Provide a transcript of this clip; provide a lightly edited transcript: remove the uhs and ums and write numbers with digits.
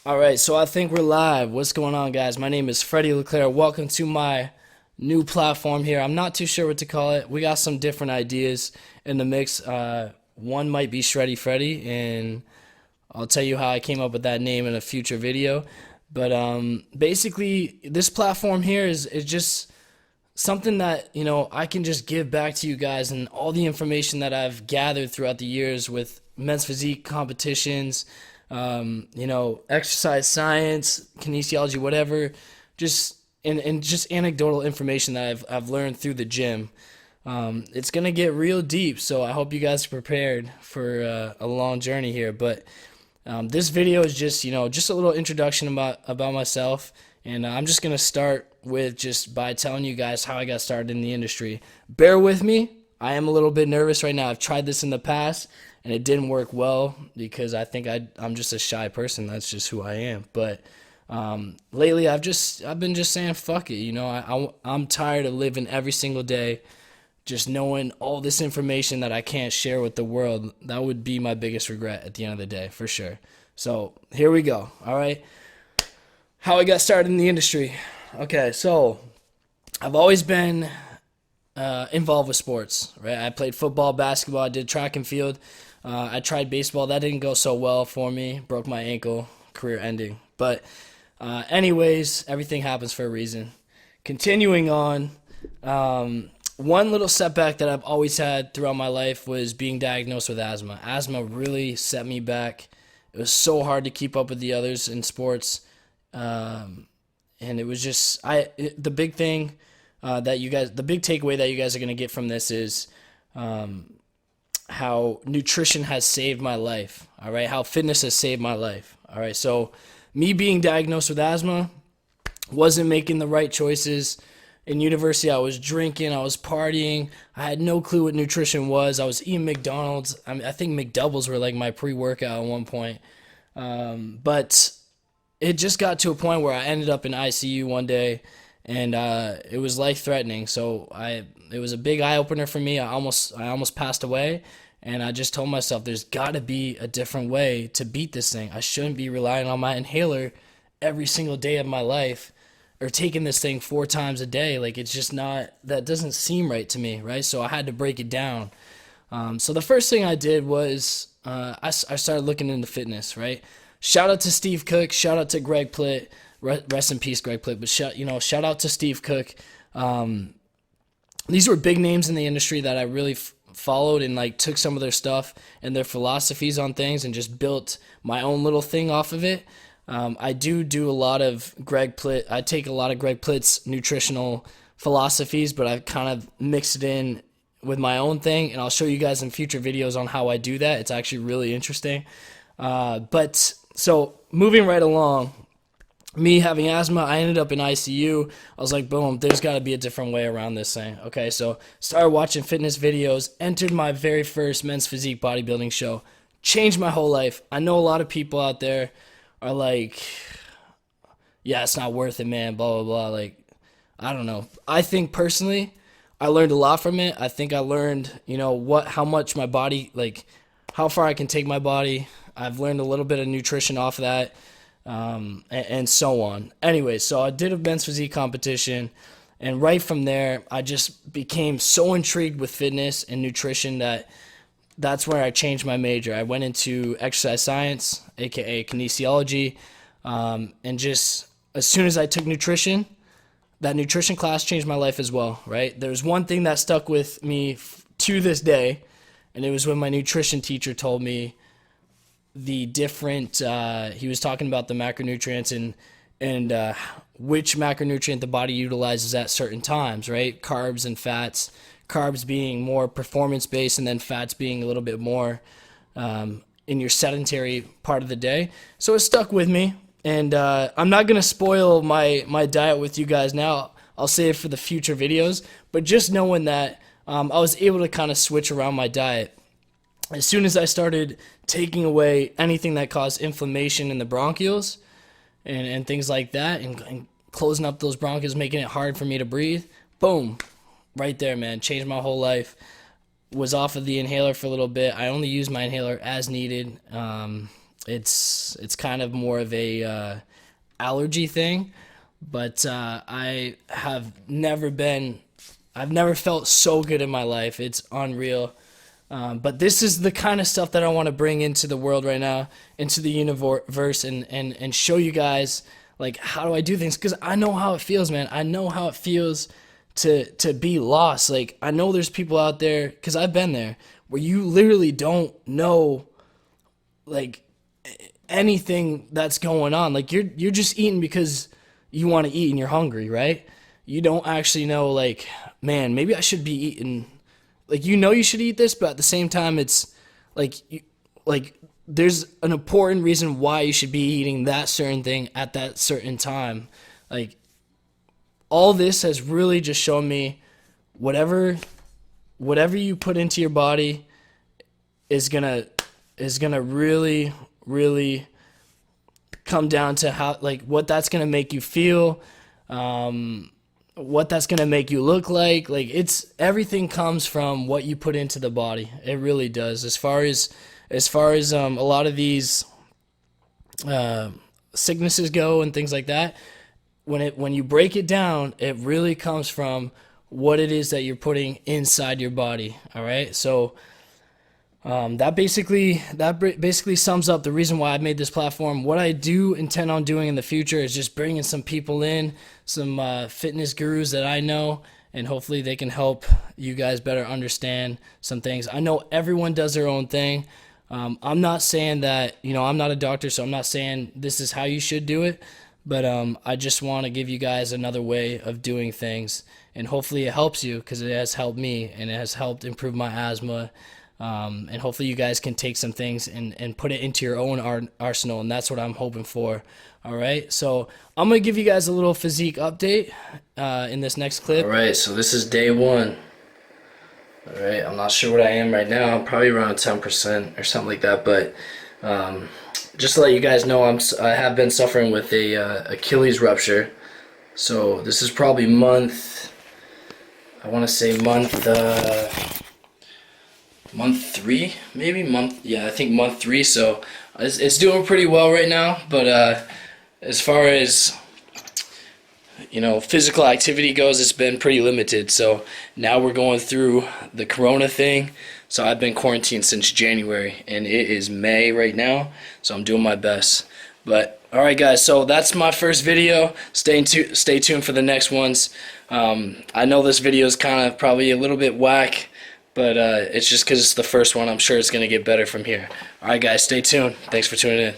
All right, so I think we're live. What's going on, guys? My name is Freddie Leclerc. Welcome to my new platform here. I'm not too sure what to call it. We got some different ideas in the mix. One might be Shreddy Freddy, and I'll tell you how I came up with that name in a future video. But basically, this platform here is just something that I can just give back to you guys and all the information that I've gathered throughout the years with men's physique competitions, exercise science, kinesiology, whatever, just and just anecdotal information that I've learned through the gym. It's gonna get real deep, so I hope you guys are prepared for a long journey here. But this video is just a little introduction about myself, and I'm just gonna start with just by telling you guys how I got started in the industry. Bear with me. I am a little bit nervous right now. I've tried this in the past, and it didn't work well because I think I'm just a shy person. That's just who I am. But lately, I've been just saying fuck it. I'm tired of living every single day just knowing all this information that I can't share with the world. That would be my biggest regret at the end of the day, for sure. So here we go. All right. How I got started in the industry. Okay, so I've always been involved with sports, right? I played football, basketball, I did track and field. I tried baseball. That didn't go so well for me. Broke my ankle, career ending. But anyways, everything happens for a reason. Continuing on, one little setback that I've always had throughout my life was being diagnosed with asthma. Asthma really set me back. It was so hard to keep up with the others in sports. And it was just the big thing the big takeaway that you guys are going to get from this is how nutrition has saved my life. All right, how fitness has saved my life. All right, so me being diagnosed with asthma, wasn't making the right choices. In university, I was drinking, I was partying. I had no clue what nutrition was. I was eating McDonald's. I think McDoubles were like my pre-workout at one point. But it just got to a point where I ended up in ICU one day, and it was life threatening. So it was a big eye opener for me. I almost passed away, and I just told myself there's got to be a different way to beat this thing. I shouldn't be relying on my inhaler every single day of my life, or taking this thing 4 times a day. Like, it's just not, that doesn't seem right to me, right? So I had to break it down. So the first thing I did was I started looking into fitness, right? Shout out to Steve Cook. Shout out to Greg Plitt. Rest in peace, Greg Plitt. But shout out to Steve Cook. These were big names in the industry that I really followed, and like took some of their stuff and their philosophies on things and just built my own little thing off of it. I do a lot of Greg Plitt. I take a lot of Greg Plitt's nutritional philosophies, but I've kind of mixed it in with my own thing, and I'll show you guys in future videos on how I do that. It's actually really interesting. But so moving right along, me having asthma, I ended up in ICU. I was like, boom, there's got to be a different way around this thing. Okay, so started watching fitness videos, entered my very first men's physique bodybuilding show, changed my whole life. I know a lot of people out there are like, yeah, it's not worth it, man, blah, blah, blah. Like, I don't know. I think personally, I learned a lot from it. I think I learned, how much my body, like, how far I can take my body. I've learned a little bit of nutrition off of that, and so on. Anyway, so I did a men's physique competition, and right from there, I just became so intrigued with fitness and nutrition that's where I changed my major. I went into exercise science, aka kinesiology, and just as soon as I took nutrition, that nutrition class changed my life as well, right? There's one thing that stuck with me to this day, and it was when my nutrition teacher told me the different, he was talking about the macronutrients and which macronutrient the body utilizes at certain times, right? Carbs and fats. Carbs being more performance-based, and then fats being a little bit more in your sedentary part of the day. So it stuck with me, and I'm not going to spoil my diet with you guys now. I'll save it for the future videos, but just knowing that I was able to kind of switch around my diet. As soon as I started taking away anything that caused inflammation in the bronchioles and things like that, and closing up those bronchioles, making it hard for me to breathe, boom, right there, man, changed my whole life. Was off of the inhaler for a little bit. I only used my inhaler as needed. it's kind of more of a allergy thing, but I've never felt so good in my life. It's unreal. But this is the kind of stuff that I want to bring into the world right now, into the universe, and show you guys like how do I do things, because I know how it feels, man. I know how it feels to be lost. Like I know there's people out there, because I've been there, where you literally don't know like anything that's going on. Like you're just eating because you want to eat and you're hungry, right? You don't actually know like, man, maybe I should be eating, like you know you should eat this, but at the same time it's like like there's an important reason why you should be eating that certain thing at that certain time. Like all this has really just shown me whatever you put into your body is gonna really come down to how, like, what that's gonna make you feel, what that's gonna make you look like. Like it's everything comes from what you put into the body. It really does. As far as a lot of these sicknesses go and things like that, when you break it down, it really comes from what it is that you're putting inside your body. All right, so that basically sums up the reason why I made this platform. What I do intend on doing in the future is just bringing some people in, some fitness gurus that I know, and hopefully they can help you guys better understand some things. I know everyone does their own thing. I'm not saying that, I'm not a doctor, so I'm not saying this is how you should do it, but I just want to give you guys another way of doing things, and hopefully it helps you, because it has helped me, and it has helped improve my asthma. And hopefully you guys can take some things and put it into your own arsenal, and that's what I'm hoping for. All right, so I'm going to give you guys a little physique update in this next clip. All right, so this is day one. All right, I'm not sure what I am right now. I'm probably around 10% or something like that, but just to let you guys know, I have been suffering with a Achilles rupture. So this is probably I want to say month 3, maybe I think month 3. So it's doing pretty well right now, but as far as physical activity goes, it's been pretty limited. So now we're going through the corona thing. So I've been quarantined since January, and it is May right now, so I'm doing my best. But alright guys, so that's my first video. Stay tuned for the next ones. I know this video is kind of probably a little bit whack, but it's just because it's the first one. I'm sure it's going to get better from here. Alright guys, stay tuned. Thanks for tuning in.